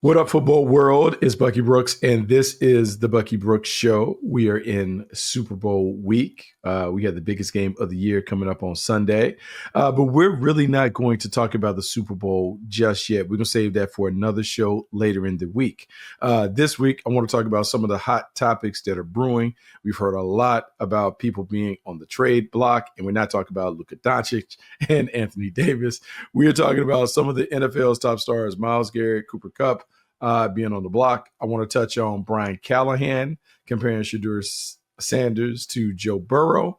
What up, football world? It's Bucky Brooks, and this is the Bucky Brooks Show. We are in Super Bowl week. We had the biggest game of the year coming up on Sunday, but we're really not going to talk about the Super Bowl just yet. We're going to save that for another show later in the week. This week, I want to talk about some of the hot topics that are brewing. We've heard a lot about people being on the trade block, and we're not talking about Luka Doncic and Anthony Davis. We are talking about some of the NFL's top stars, Myles, Garrett, Cooper Kupp, being on the block. I want to touch on Brian Callahan comparing Shedeur Sanders to Joe Burrow.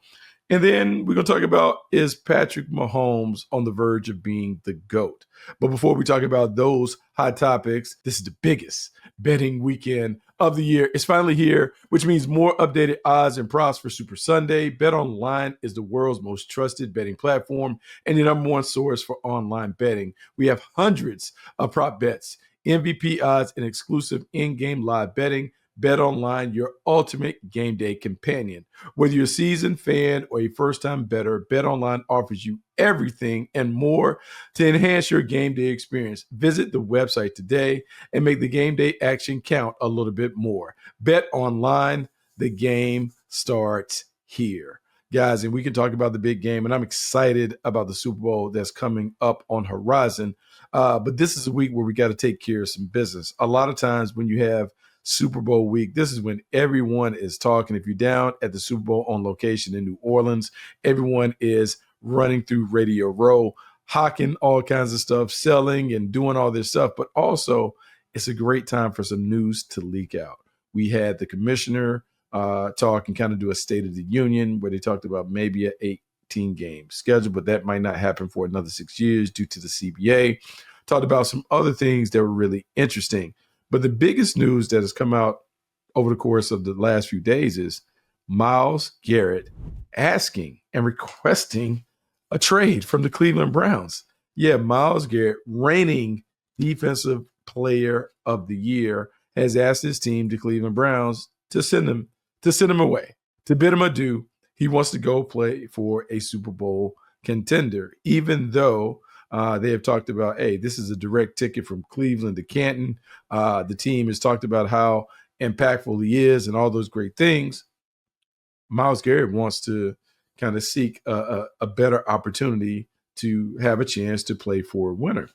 And then we're going to talk about, is Patrick Mahomes on the verge of being the GOAT? But before we talk about those hot topics, this is the biggest betting weekend of the year. It's finally here, which means more updated odds and props for Super Sunday. Bet Online is the world's most trusted betting platform and the number one source for online betting. We have hundreds of prop bets, MVP odds, and exclusive in-game live betting. Bet Online, your ultimate game day companion. Whether you're a seasoned fan or a first-time bettor, Bet Online offers you everything and more to enhance your game day experience. Visit the website today and make the game day action count a little bit more. Bet Online, the game starts here. Guys, and we can talk about the big game, and I'm excited about the Super Bowl that's coming up on horizon. But this is a week where we got to take care of some business. A lot of times when you have Super Bowl week, this is when everyone is talking. If you're down at the Super Bowl on location in New Orleans, everyone is running through Radio Row, hawking all kinds of stuff, selling and doing all this stuff. But also, it's a great time for some news to leak out. We had the commissioner talk and kind of do a State of the Union where they talked about maybe an 18-game schedule, but that might not happen for another 6 years due to the CBA. Talked about some other things that were really interesting. But the biggest news that has come out over the course of the last few days is Myles Garrett asking and requesting a trade from the Cleveland Browns. Yeah, Myles Garrett, reigning Defensive Player of the Year, has asked his team, the Cleveland Browns, to send him away, to bid him adieu. He wants to go play for a Super Bowl contender, even though they have talked about, hey, this is a direct ticket from Cleveland to Canton. The team has talked about how impactful he is and all those great things. Myles Garrett wants to kind of seek a better opportunity to have a chance to play for a winner.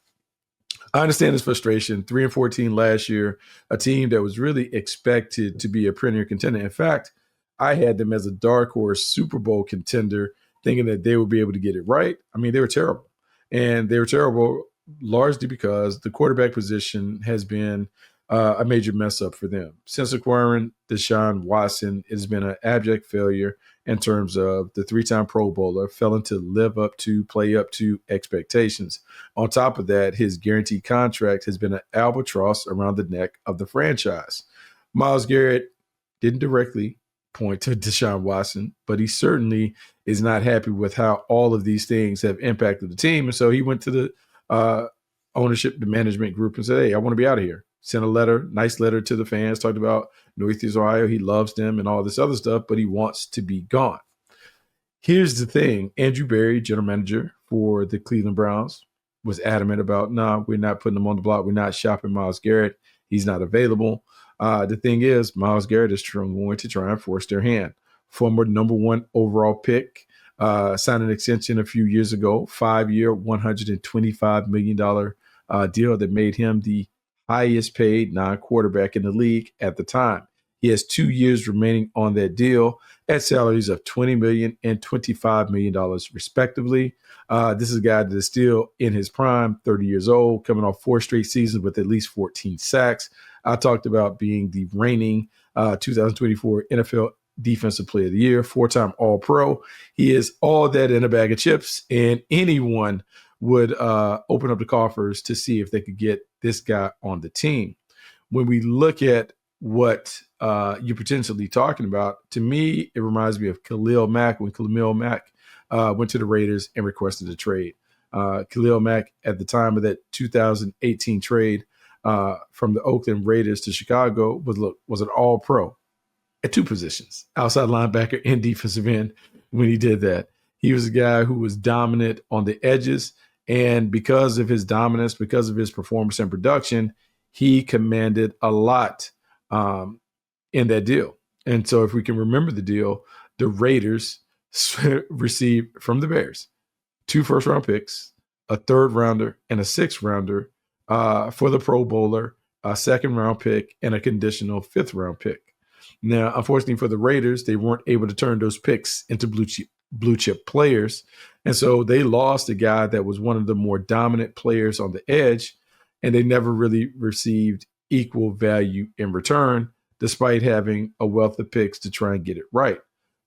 I understand his frustration. 3-14 last year, a team that was really expected to be a perennial contender. In fact, I had them as a dark horse Super Bowl contender, thinking that they would be able to get it right. I mean, they were terrible. And they were terrible largely because the quarterback position has been a major mess up for them. Since acquiring Deshaun Watson, it has been an abject failure in terms of the three-time Pro Bowler failing to play up to expectations. On top of that, his guaranteed contract has been an albatross around the neck of the franchise. Myles Garrett didn't directly point to Deshaun Watson, but he certainly is not happy with how all of these things have impacted the team. And so he went to the ownership, the management group, and said, hey, I want to be out of here. Sent a letter, nice letter to the fans, talked about Northeast Ohio. He loves them and all this other stuff, but he wants to be gone. Here's the thing. Andrew Berry, general manager for the Cleveland Browns, was adamant about, we're not putting him on the block. We're not shopping Myles Garrett. He's not available. The thing is, Myles Garrett is going to try and force their hand. Former number one overall pick, signed an extension a few years ago, 5-year, $125 million deal that made him the highest paid non-quarterback in the league at the time. He has 2 years remaining on that deal at salaries of $20 million and $25 million respectively. This is a guy that is still in his prime, 30 years old, coming off 4 straight seasons with at least 14 sacks. I talked about being the reigning 2024 NFL Defensive Player of the Year, 4-time All-Pro. He is all that in a bag of chips, and anyone would open up the coffers to see if they could get this guy on the team. When we look at what you're potentially talking about, to me, it reminds me of Khalil Mack when Khalil Mack went to the Raiders and requested a trade. Khalil Mack, at the time of that 2018 trade from the Oakland Raiders to Chicago, was an all-pro at 2 positions, outside linebacker and defensive end. When he did that, he was a guy who was dominant on the edges. And because of his dominance, because of his performance and production, he commanded a lot in that deal. And so if we can remember the deal, the Raiders received from the Bears 2 first-round picks, a third-rounder, and a sixth-rounder for the Pro Bowler, a second-round pick, and a conditional fifth-round pick. Now, unfortunately for the Raiders, they weren't able to turn those picks into blue chip players. And so they lost a guy that was one of the more dominant players on the edge, and they never really received equal value in return, despite having a wealth of picks to try and get it right.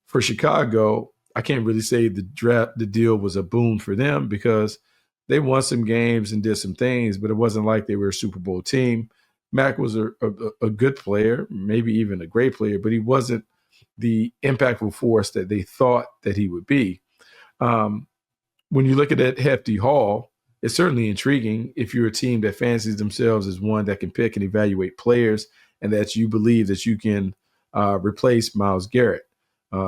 For Chicago, I can't really say the deal was a boon for them because they won some games and did some things, but it wasn't like they were a Super Bowl team. Mac was a good player, maybe even a great player, but he wasn't the impactful force that they thought that he would be. When you look at that hefty haul, it's certainly intriguing if you're a team that fancies themselves as one that can pick and evaluate players and that you believe that you can replace Myles Garrett,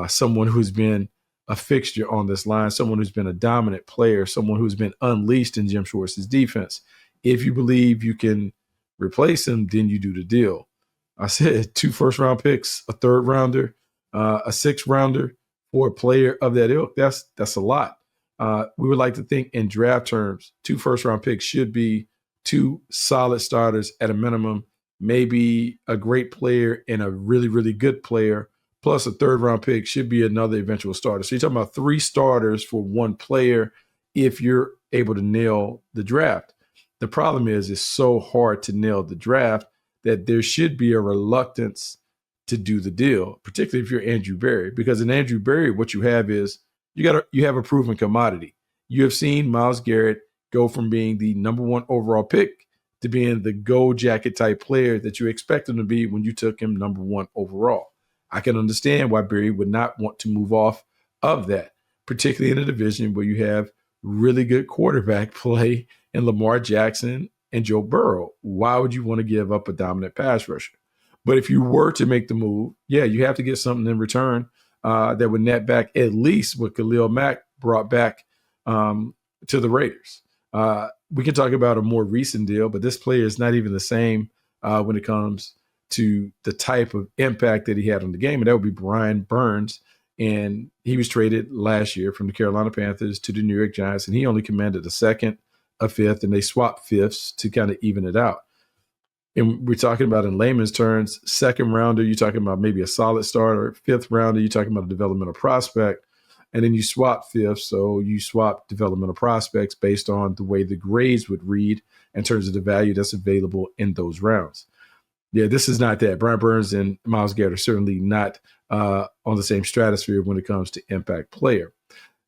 someone who's been a fixture on this line, someone who's been a dominant player, someone who's been unleashed in Jim Schwartz's defense. If you believe you can replace him, then you do the deal. I said 2 first-round picks, a third-rounder, a sixth-rounder for a player of that ilk. That's a lot. We would like to think in draft terms, 2 first-round picks should be 2 solid starters at a minimum, maybe a great player and a really, really good player, plus a third-round pick should be another eventual starter. So you're talking about 3 starters for 1 player if you're able to nail the draft. The problem is it's so hard to nail the draft that there should be a reluctance to do the deal, particularly if you're Andrew Berry, because in Andrew Berry, what you have is you have a proven commodity. You have seen Myles Garrett go from being the number 1 overall pick to being the gold jacket type player that you expect him to be when you took him number 1 overall. I can understand why Berry would not want to move off of that, particularly in a division where you have really good quarterback play in Lamar Jackson and Joe Burrow. Why would you want to give up a dominant pass rusher? But if you were to make the move, yeah, you have to get something in return that would net back at least what Khalil Mack brought back to the Raiders. We can talk about a more recent deal, but this player is not even the same when it comes to the type of impact that he had on the game, and that would be Brian Burns. And he was traded last year from the Carolina Panthers to the New York Giants, and he only commanded a second, a fifth, and they swapped fifths to kind of even it out. And we're talking about in layman's terms, second rounder, you're talking about maybe a solid starter. Fifth rounder, you're talking about a developmental prospect. And then you swap fifths, so you swap developmental prospects based on the way the grades would read in terms of the value that's available in those rounds. Yeah, this is not that. Brian Burns and Myles Garrett are certainly not on the same stratosphere when it comes to impact player.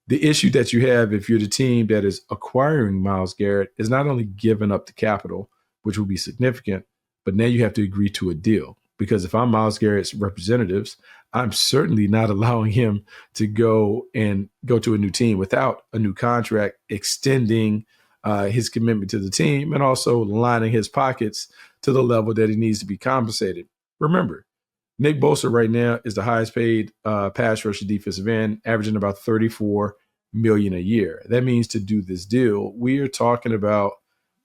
The issue that you have if you're the team that is acquiring Myles Garrett is not only giving up the capital, which will be significant, but now you have to agree to a deal. Because if I'm Myles Garrett's representatives, I'm certainly not allowing him to go to a new team without a new contract, extending his commitment to the team and also lining his pockets to the level that he needs to be compensated. Remember, Nick Bosa right now is the highest paid pass rusher defensive end, averaging about $34 million a year. That means to do this deal, we are talking about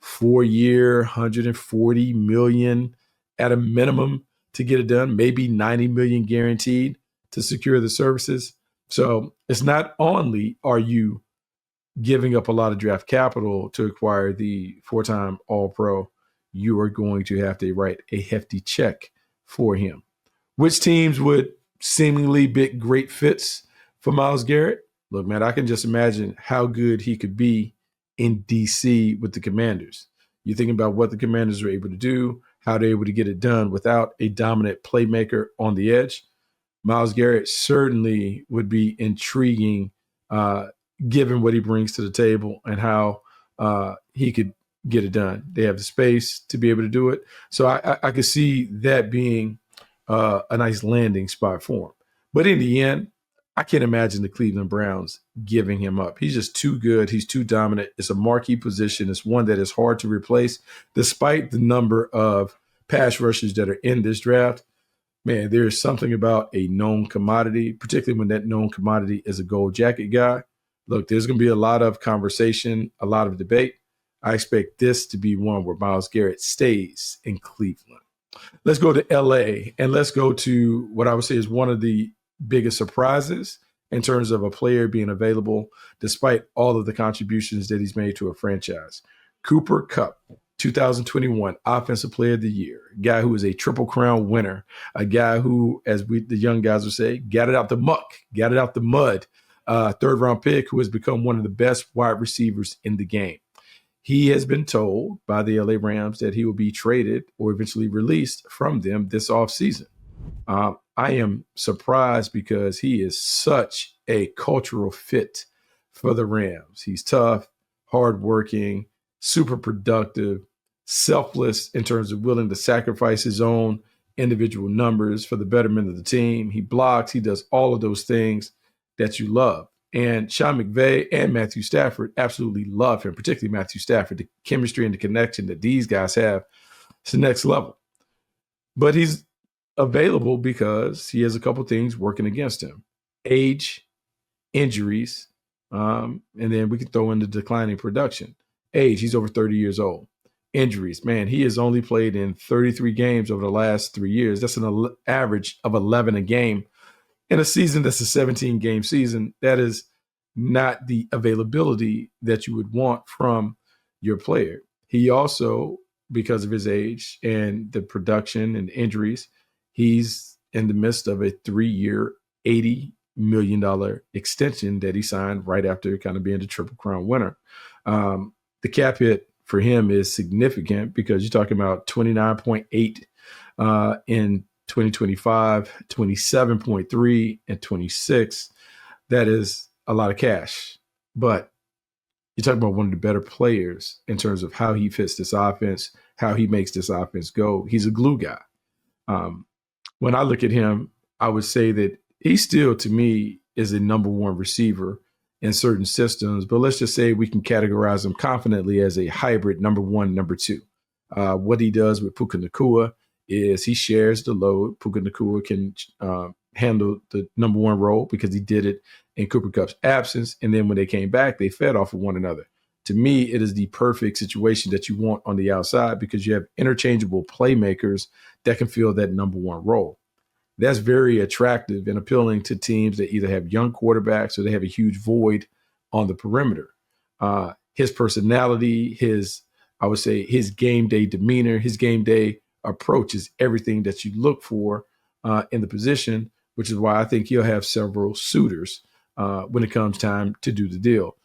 4-year, $140 million at a minimum to get it done, maybe $90 million guaranteed to secure the services. So it's not only are you giving up a lot of draft capital to acquire the 4-time All-Pro, you are going to have to write a hefty check for him. Which teams would seemingly be great fits for Myles Garrett? Look, man, I can just imagine how good he could be in DC with the Commanders. You think about what the Commanders are able to do, how they're able to get it done without a dominant playmaker on the edge. Myles Garrett certainly would be intriguing given what he brings to the table and how he could get it done. They have the space to be able to do it. So I could see that being a nice landing spot for him. But in the end, I can't imagine the Cleveland Browns giving him up. He's just too good. He's too dominant. It's a marquee position. It's one that is hard to replace, despite the number of pass rushers that are in this draft. Man, there is something about a known commodity, particularly when that known commodity is a gold jacket guy. Look, there's going to be a lot of conversation, a lot of debate. I expect this to be one where Myles Garrett stays in Cleveland. Let's go to LA, and let's go to what I would say is one of the biggest surprises in terms of a player being available despite all of the contributions that he's made to a franchise. Cooper Kupp, 2021 Offensive Player of the Year, a guy who is a Triple Crown winner, a guy who, as the young guys would say, got it out the muck, got it out the mud, third-round pick who has become one of the best wide receivers in the game. He has been told by the LA Rams that he will be traded or eventually released from them this offseason. I am surprised because he is such a cultural fit for the Rams. He's tough, hardworking, super productive, selfless in terms of willing to sacrifice his own individual numbers for the betterment of the team. He blocks, he does all of those things that you love. And Sean McVay and Matthew Stafford absolutely love him, particularly Matthew Stafford. The chemistry and the connection that these guys have is the next level. But he's available because he has a couple things working against him. Age, injuries, and then we can throw in the declining production. Age, he's over 30 years old. Injuries, man, he has only played in 33 games over the last 3 years. That's an average of 11 a game. In a season that's a 17-game season, that is not the availability that you would want from your player. He also, because of his age and the production and injuries, he's in the midst of a 3-year, $80 million extension that he signed right after kind of being the Triple Crown winner. The cap hit for him is significant because you're talking about 29.8 in 2025, 27.3 and 26. That is a lot of cash. But you're talking about one of the better players in terms of how he fits this offense, how he makes this offense go. He's a glue guy. When I look at him, I would say that he still, to me, is a number one receiver in certain systems. But let's just say we can categorize him confidently as a hybrid number one, number two. What he does with Puka Nacua is he shares the load. Puka Nacua can handle the number one role because he did it in Cooper Kupp's absence. And then when they came back, they fed off of one another. To me, it is the perfect situation that you want on the outside because you have interchangeable playmakers that can fill that number one role. That's very attractive and appealing to teams that either have young quarterbacks or they have a huge void on the perimeter. His personality, his game day demeanor, his game day approach is everything that you look for in the position, which is why I think he'll have several suitors when it comes time to do the deal.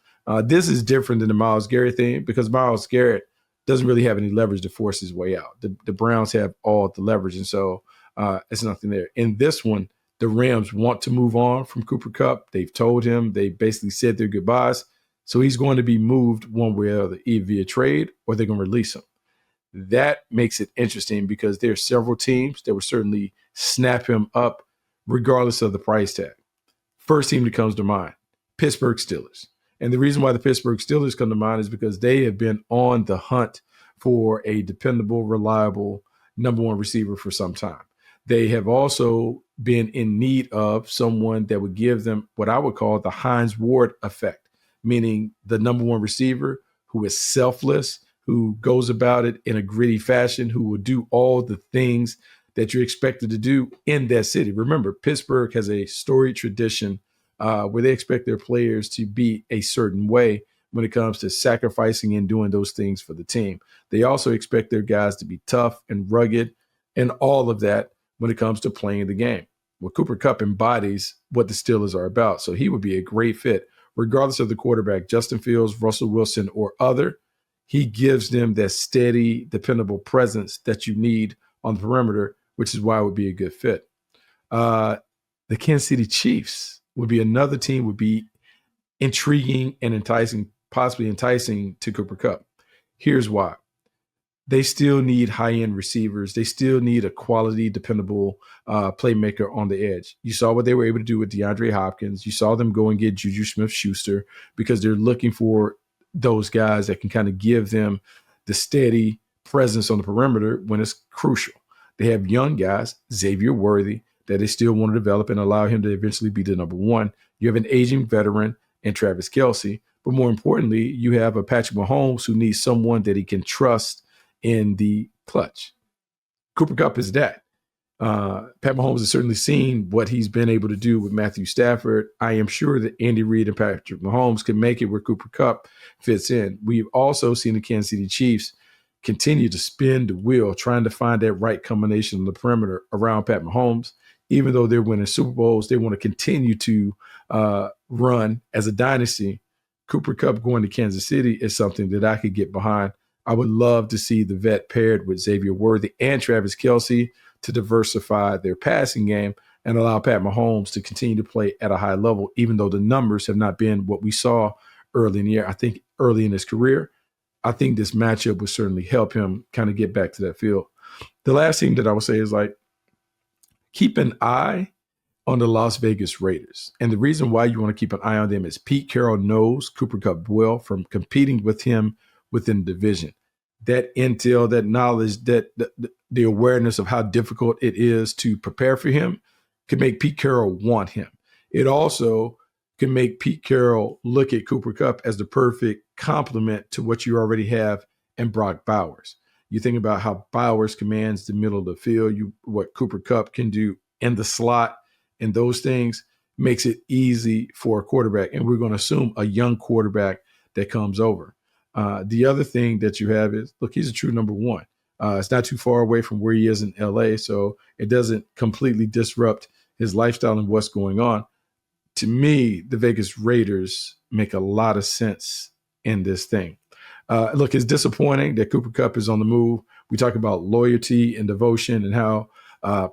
This is different than the Myles Garrett thing because Myles Garrett doesn't really have any leverage to force his way out. The Browns have all the leverage, and so it's nothing there. In this one, the Rams want to move on from Cooper Kupp. They've told him, they basically said their goodbyes. So he's going to be moved one way or the other, either via trade or they're going to release him. That makes it interesting because there are several teams that would certainly snap him up regardless of the price tag. First team that comes to mind, Pittsburgh Steelers. And the reason why the Pittsburgh Steelers come to mind is because they have been on the hunt for a dependable, reliable number one receiver for some time. They have also been in need of someone that would give them what I would call the Hines Ward effect, meaning the number one receiver who is selfless, who goes about it in a gritty fashion, who will do all the things that you're expected to do in that city. Remember, Pittsburgh has a storied tradition where they expect their players to be a certain way when it comes to sacrificing and doing those things for the team. They also expect their guys to be tough and rugged and all of that when it comes to playing the game. Well, Cooper Kupp embodies what the Steelers are about, so he would be a great fit, regardless of the quarterback, Justin Fields, Russell Wilson, or other. He gives them that steady, dependable presence that you need on the perimeter, which is why it would be a good fit. The Kansas City Chiefs would be another team, would be intriguing and enticing, possibly enticing to Cooper Kupp. Here's why. They still need high-end receivers. They still need a quality, dependable playmaker on the edge. You saw what they were able to do with DeAndre Hopkins. You saw them go and get Juju Smith-Schuster because they're looking for those guys that can kind of give them the steady presence on the perimeter when it's crucial. They have young guys, Xavier Worthy, that they still want to develop and allow him to eventually be the number one. You have an aging veteran in Travis Kelce, But more importantly, you have a Patrick Mahomes who needs someone that he can trust in the clutch. Cooper Kupp is that. Pat Mahomes has certainly seen what he's been able to do with Matthew Stafford. I am sure that Andy Reid and Patrick Mahomes can make it where Cooper Kupp fits in. We've also seen the Kansas City Chiefs continue to spin the wheel, trying to find that right combination on the perimeter around Pat Mahomes. Even though they're winning Super Bowls, they want to continue to run as a dynasty. Cooper Kupp going to Kansas City is something that I could get behind. I would love to see the vet paired with Xavier Worthy and Travis Kelce to diversify their passing game and allow Pat Mahomes to continue to play at a high level, even though the numbers have not been what we saw early in the year. I think early in his career, I think this matchup would certainly help him kind of get back to that field. The last thing that I would say is keep an eye on the Las Vegas Raiders. And the reason why you want to keep an eye on them is Pete Carroll knows Cooper Kupp well from competing with him within the division. That intel, that knowledge, that the awareness of how difficult it is to prepare for him can make Pete Carroll want him. It also can make Pete Carroll look at Cooper Kupp as the perfect complement to what you already have in Brock Bowers. You think about how Bowers commands the middle of the field, what Cooper Kupp can do in the slot, and those things makes it easy for a quarterback. And we're going to assume a young quarterback that comes over. The other thing that you have is, look, he's a true number one. It's not too far away from where he is in LA, so it doesn't completely disrupt his lifestyle and what's going on. To me, the Vegas Raiders make a lot of sense in this thing. Look, it's disappointing that Cooper Kupp is on the move. We talk about loyalty and devotion and how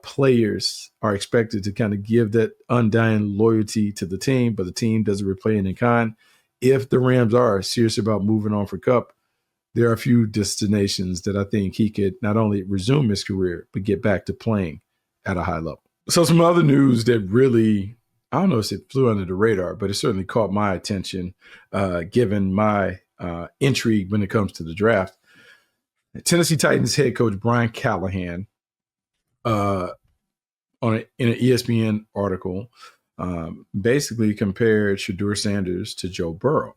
players are expected to kind of give that undying loyalty to the team, but the team doesn't repay it in kind. If the Rams are serious about moving on for Kupp, there are a few destinations that I think he could not only resume his career, but get back to playing at a high level. So some other news that really, I don't know if it flew under the radar, but it certainly caught my attention, given my intrigue when it comes to the draft. Tennessee Titans head coach Brian Callahan, in an ESPN article, basically compared Shedeur Sanders to Joe Burrow.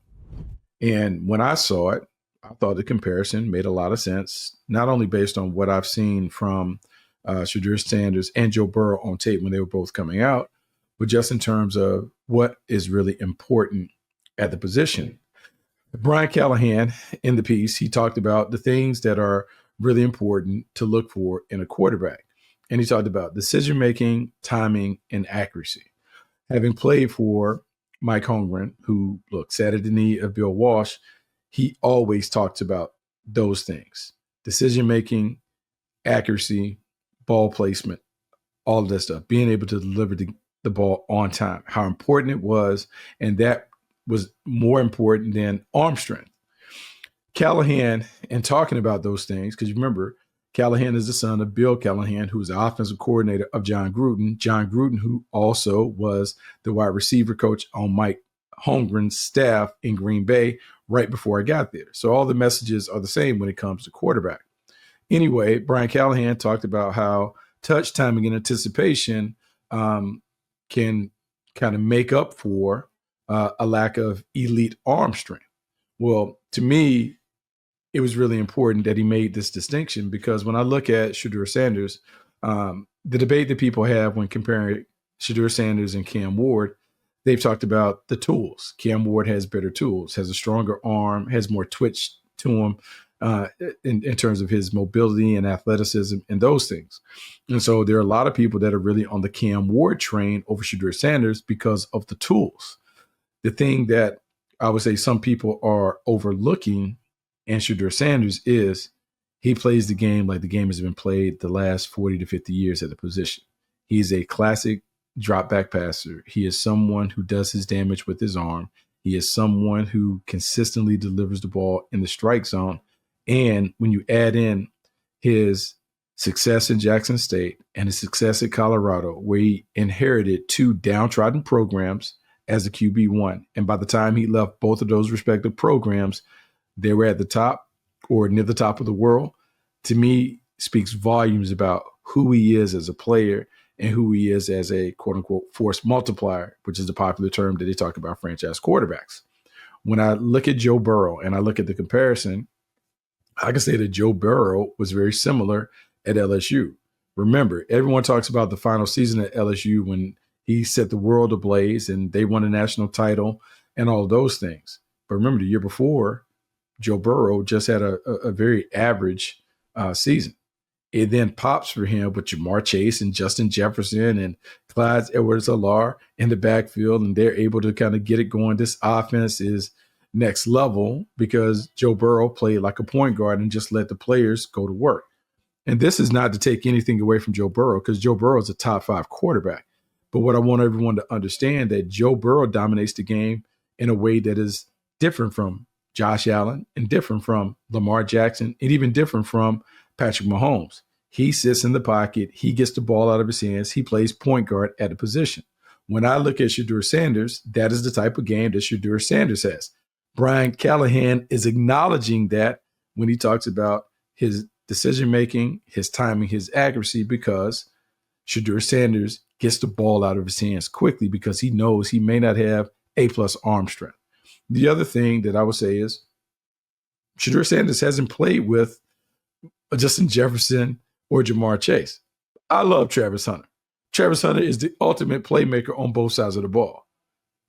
And when I saw it, I thought the comparison made a lot of sense, not only based on what I've seen from Shedeur Sanders and Joe Burrow on tape when they were both coming out, but just in terms of what is really important at the position. Brian Callahan, in the piece, he talked about the things that are really important to look for in a quarterback. And he talked about decision-making, timing, and accuracy. Having played for Mike Holmgren, who, sat at the knee of Bill Walsh, he always talks about those things. Decision-making, accuracy, ball placement, all of that stuff. Being able to deliver the ball on time, how important it was, and that was more important than arm strength. Callahan, and talking about those things, because you remember, Callahan is the son of Bill Callahan, who was the offensive coordinator of John Gruden. John Gruden, who also was the wide receiver coach on Mike Holmgren's staff in Green Bay right before I got there. So all the messages are the same when it comes to quarterback. Anyway, Brian Callahan talked about how touch timing and anticipation can kind of make up for a lack of elite arm strength. Well, to me, it was really important that he made this distinction, because when I look at Shedeur Sanders, the debate that people have when comparing Shedeur Sanders and Cam Ward, they've talked about the tools. Cam Ward has better tools, has a stronger arm, has more twitch to him in terms of his mobility and athleticism and those things. And so there are a lot of people that are really on the Cam Ward train over Shedeur Sanders because of the tools. The thing that I would say some people are overlooking in Shedeur Sanders is he plays the game like the game has been played the last 40 to 50 years at the position. He's a classic drop back passer. He is someone who does his damage with his arm. He is someone who consistently delivers the ball in the strike zone. And when you add in his success in Jackson State and his success at Colorado, where he inherited two downtrodden programs as a QB1. And by the time he left both of those respective programs, they were at the top or near the top of the world. To me, speaks volumes about who he is as a player and who he is as a quote unquote force multiplier, which is the popular term that they talk about franchise quarterbacks. When I look at Joe Burrow and I look at the comparison, I can say that Joe Burrow was very similar at LSU. Remember, everyone talks about the final season at LSU when he set the world ablaze and they won a national title and all of those things. But remember, the year before, Joe Burrow just had a very average season. It then pops for him with Jamar Chase and Justin Jefferson and Clyde Edwards-Helaire in the backfield, and they're able to kind of get it going. This offense is next level because Joe Burrow played like a point guard and just let the players go to work. And this is not to take anything away from Joe Burrow because Joe Burrow is a top 5 quarterback. But what I want everyone to understand that Joe Burrow dominates the game in a way that is different from Josh Allen and different from Lamar Jackson and even different from Patrick Mahomes. He sits in the pocket. He gets the ball out of his hands. He plays point guard at a position. When I look at Shedeur Sanders, that is the type of game that Shedeur Sanders has. Brian Callahan is acknowledging that when he talks about his decision-making, his timing, his accuracy, because Shedeur Sanders gets the ball out of his hands quickly because he knows he may not have A-plus arm strength. The other thing that I would say is Shedeur Sanders hasn't played with Justin Jefferson or Jamar Chase. I love Travis Hunter. Travis Hunter is the ultimate playmaker on both sides of the ball.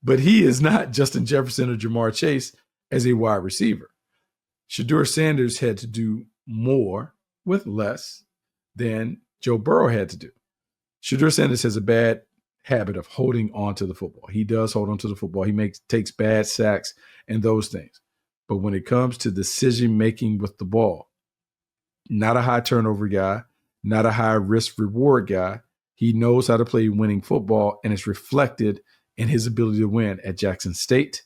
But he is not Justin Jefferson or Jamar Chase as a wide receiver. Shedeur Sanders had to do more with less than Joe Burrow had to do. Shedeur Sanders has a bad habit of holding on to the football. He does hold on to the football. He takes bad sacks and those things. But when it comes to decision-making with the ball, not a high turnover guy, not a high risk reward guy. He knows how to play winning football, and it's reflected in his ability to win at Jackson State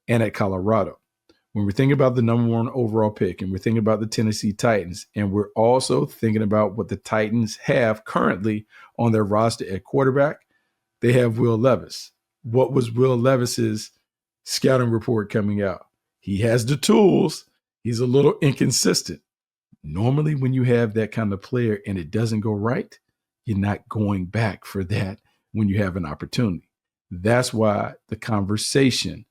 and at Colorado. When we're thinking about the number 1 overall pick and we're thinking about the Tennessee Titans, and we're also thinking about what the Titans have currently on their roster at quarterback, they have Will Levis. What was Will Levis's scouting report coming out? He has the tools. He's a little inconsistent. Normally, when you have that kind of player and it doesn't go right, you're not going back for that when you have an opportunity. That's why the conversation,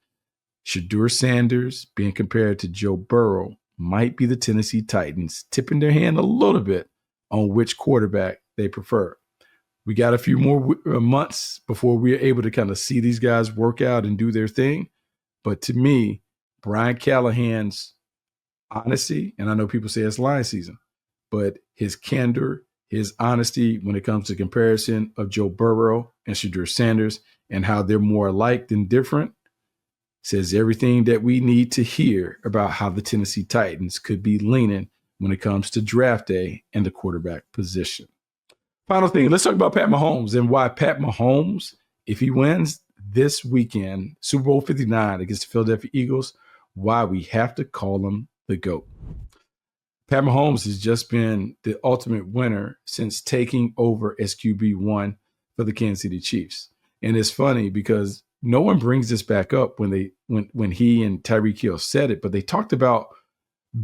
Shedeur Sanders being compared to Joe Burrow, might be the Tennessee Titans tipping their hand a little bit on which quarterback they prefer. We got a few more months before we're able to kind of see these guys work out and do their thing. But to me, Brian Callahan's honesty, and I know people say it's line season, but his candor, his honesty when it comes to comparison of Joe Burrow and Shedeur Sanders and how they're more alike than different says everything that we need to hear about how the Tennessee Titans could be leaning when it comes to draft day and the quarterback position. Final thing, let's talk about Pat Mahomes and why Pat Mahomes, if he wins this weekend, Super Bowl 59 against the Philadelphia Eagles, why we have to call him the GOAT. Pat Mahomes has just been the ultimate winner since taking over as QB1 for the Kansas City Chiefs. And it's funny because no one brings this back up when he and Tyreek Hill said it, but they talked about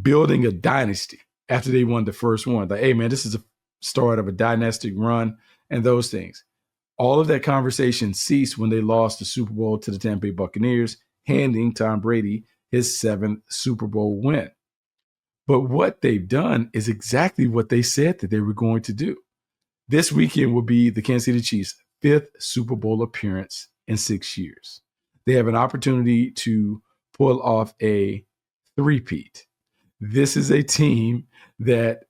building a dynasty after they won the first one. Like, hey, man, this is a start of a dynastic run and those things. All of that conversation ceased when they lost the Super Bowl to the Tampa Bay Buccaneers, handing Tom Brady his 7th Super Bowl win. But what they've done is exactly what they said that they were going to do. This weekend will be the Kansas City Chiefs' 5th Super Bowl appearance in 6 years. They have an opportunity to pull off a three-peat. This is a team that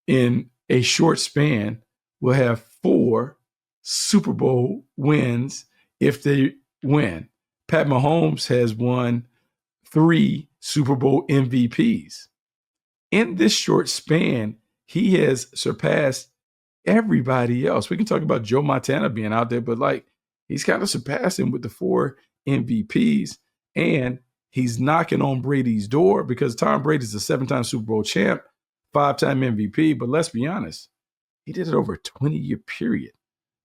in a short span will have 4 Super Bowl wins if they win. Pat Mahomes has won 3 Super Bowl MVPs. In this short span, he has surpassed everybody else. We can talk about Joe Montana being out there, but he's kind of surpassed him with the 4 MVPs, and he's knocking on Brady's door because Tom Brady's a 7-time Super Bowl champ, 5-time MVP. But let's be honest, he did it over a 20-year period.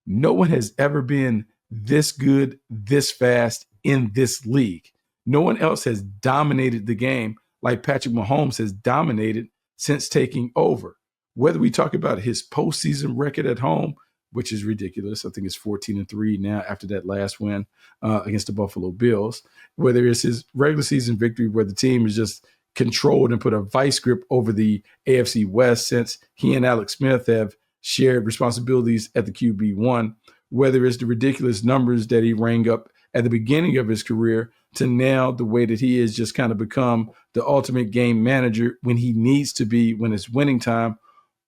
No one has ever been this good, this fast in this league. No one else has dominated the game like Patrick Mahomes has dominated since taking over. Whether we talk about his postseason record at home, which is ridiculous. I think it's 14-3 now after that last win against the Buffalo Bills. Whether it's his regular season victory where the team is just controlled and put a vice grip over the AFC West since he and Alex Smith have shared responsibilities at the QB1, whether it's the ridiculous numbers that he rang up at the beginning of his career to now the way that he has just kind of become the ultimate game manager when he needs to be, when it's winning time.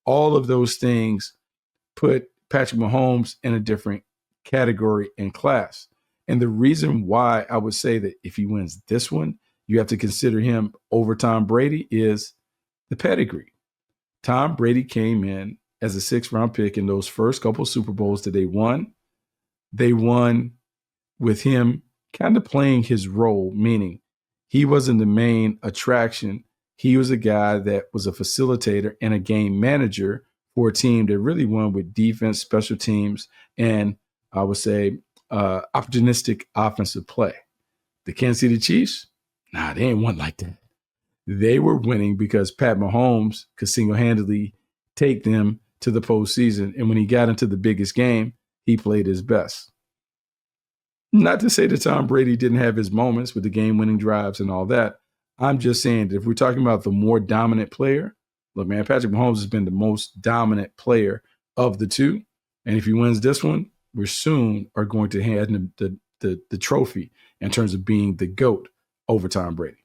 All of those things put Patrick Mahomes in a different category and class. And the reason why I would say that if he wins this one, you have to consider him over Tom Brady is the pedigree. Tom Brady came in as a 6th-round pick in those first couple Super Bowls that they won. They won with him kind of playing his role, meaning he wasn't the main attraction. He was a guy that was a facilitator and a game manager for a team that really won with defense, special teams, and I would say opportunistic offensive play. The Kansas City Chiefs, they ain't won like that. They were winning because Pat Mahomes could single-handedly take them to the postseason. And when he got into the biggest game, he played his best. Not to say that Tom Brady didn't have his moments with the game-winning drives and all that. I'm just saying that if we're talking about the more dominant player, look, man, Patrick Mahomes has been the most dominant player of the two. And if he wins this one, we soon are going to hand him the trophy in terms of being the GOAT over Tom Brady.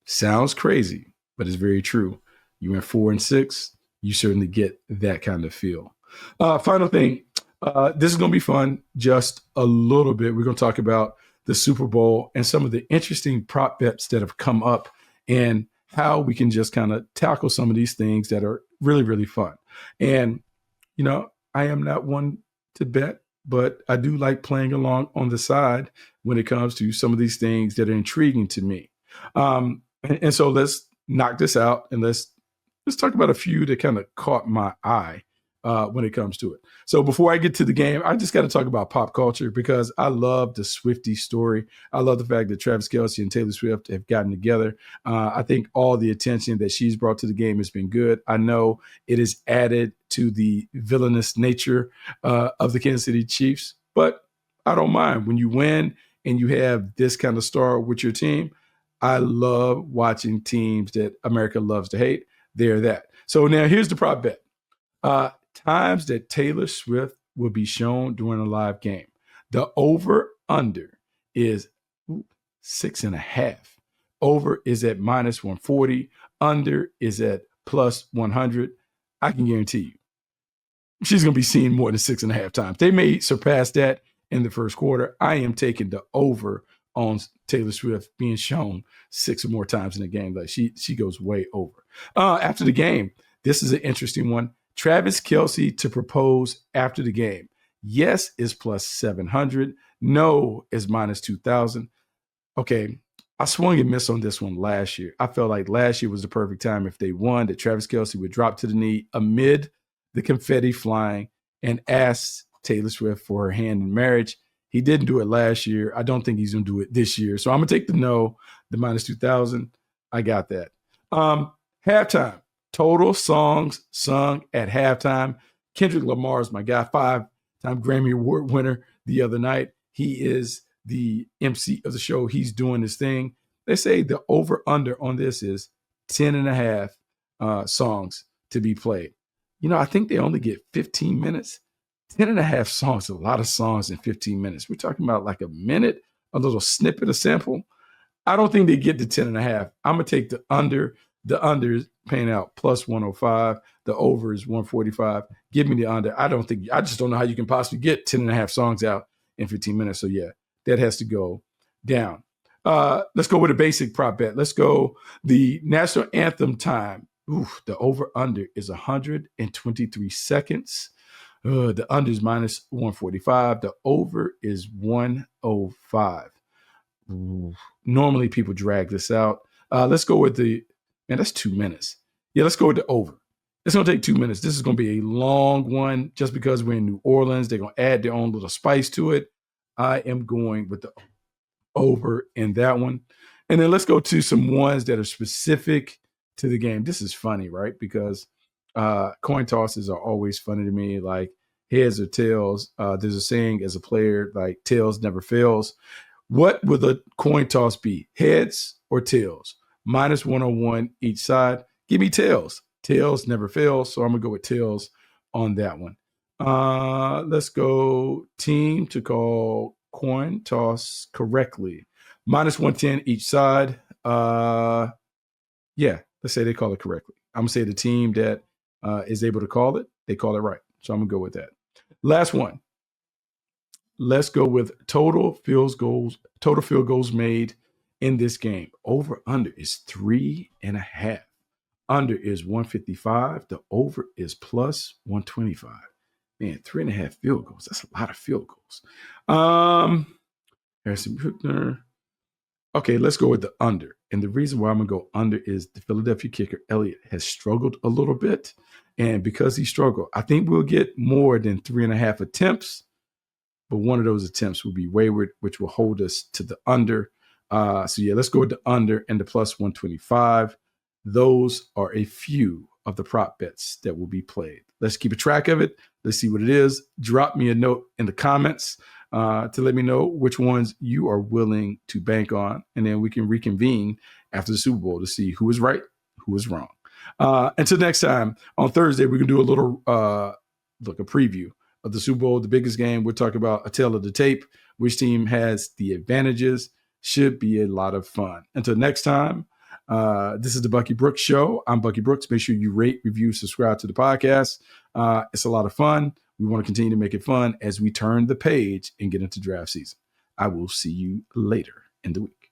Sounds crazy, but it's very true. You went 4-6, you certainly get that kind of feel. Final thing, this is going to be fun just a little bit. We're going to talk about the Super Bowl and some of the interesting prop bets that have come up and how we can just kind of tackle some of these things that are really, really fun. And, I am not one to bet, but I do like playing along on the side when it comes to some of these things that are intriguing to me. And so let's knock this out and let's talk about a few that kind of caught my eye when it comes to it. So before I get to the game, I just got to talk about pop culture because I love the Swiftie story. I love the fact that Travis Kelce and Taylor Swift have gotten together. I think all the attention that she's brought to the game has been good. I know it has added to the villainous nature of the Kansas City Chiefs, but I don't mind. When you win and you have this kind of star with your team, I love watching teams that America loves to hate. They're that. So now here's the prop bet. Times that Taylor Swift will be shown during a live game. The over-under is 6.5. Over is at -140. Under is at +100. I can guarantee you she's going to be seen more than 6.5 times. They may surpass that in the first quarter. I am taking the over on Taylor Swift being shown 6 or more times in a game. Like she goes way over. After the game, this is an interesting one. Travis Kelce to propose after the game. Yes is +700. No is -2,000. Okay, I swung and missed on this one last year. I felt like last year was the perfect time if they won that Travis Kelce would drop to the knee amid the confetti flying and ask Taylor Swift for her hand in marriage. He didn't do it last year. I don't think he's going to do it this year. So I'm going to take the no, the -2,000. I got that. Halftime. Total songs sung at halftime. Kendrick Lamar is my guy, 5-time Grammy Award winner the other night. He is the MC of the show. He's doing his thing. They say the over-under on this is 10.5 songs to be played. I think they only get 15 minutes. 10.5 songs, a lot of songs in 15 minutes. We're talking about like a minute, a little snippet, a sample. I don't think they get to 10.5. I'm going to take the under. The under is paying out +105. The over is 145. Give me the under. I just don't know how you can possibly get 10.5 songs out in 15 minutes. So yeah, that has to go down. Let's go with a basic prop bet. Let's go the national anthem time. The over under is 123 seconds. The under is -145. The over is 105. Normally people drag this out. Let's go with that's 2 minutes. Yeah, let's go with the over. It's going to take 2 minutes. This is going to be a long one just because we're in New Orleans. They're going to add their own little spice to it. I am going with the over in that one. And then let's go to some ones that are specific to the game. This is funny, right? Because coin tosses are always funny to me. Like heads or tails. There's a saying as a player, like tails never fails. What would the coin toss be? Heads or tails? Minus 101 each side. Give me tails. Tails never fails. So I'm going to go with tails on that one. Let's go team to call coin toss correctly. Minus 110 each side. Yeah, let's say they call it correctly. I'm going to say the team that is able to call it, they call it right. So I'm going to go with that. Last one. Let's go with total field goals made in this game. Over under is 3.5. Under is 155. The over is plus 125. Man, 3.5 field goals. That's a lot of field goals. Harrison Buchner. Okay, let's go with the under. And the reason why I'm going to go under is the Philadelphia kicker, Elliott, has struggled a little bit. And because he struggled, I think we'll get more than 3.5 attempts. But one of those attempts will be wayward, which will hold us to the under. So yeah, let's go with the under and the plus 125. Those are a few of the prop bets that will be played. Let's keep a track of it. Let's see what it is. Drop me a note in the comments to let me know which ones you are willing to bank on. And then we can reconvene after the Super Bowl to see who is right, who is wrong. Until next time, on Thursday, we're going to do a little a preview of the Super Bowl, the biggest game. We're talking about a tale of the tape. Which team has the advantages? Should be a lot of fun. Until next time, this is the Bucky Brooks Show. I'm Bucky Brooks. Make sure you rate, review, subscribe to the podcast. It's a lot of fun. We want to continue to make it fun as we turn the page and get into draft season. I will see you later in the week.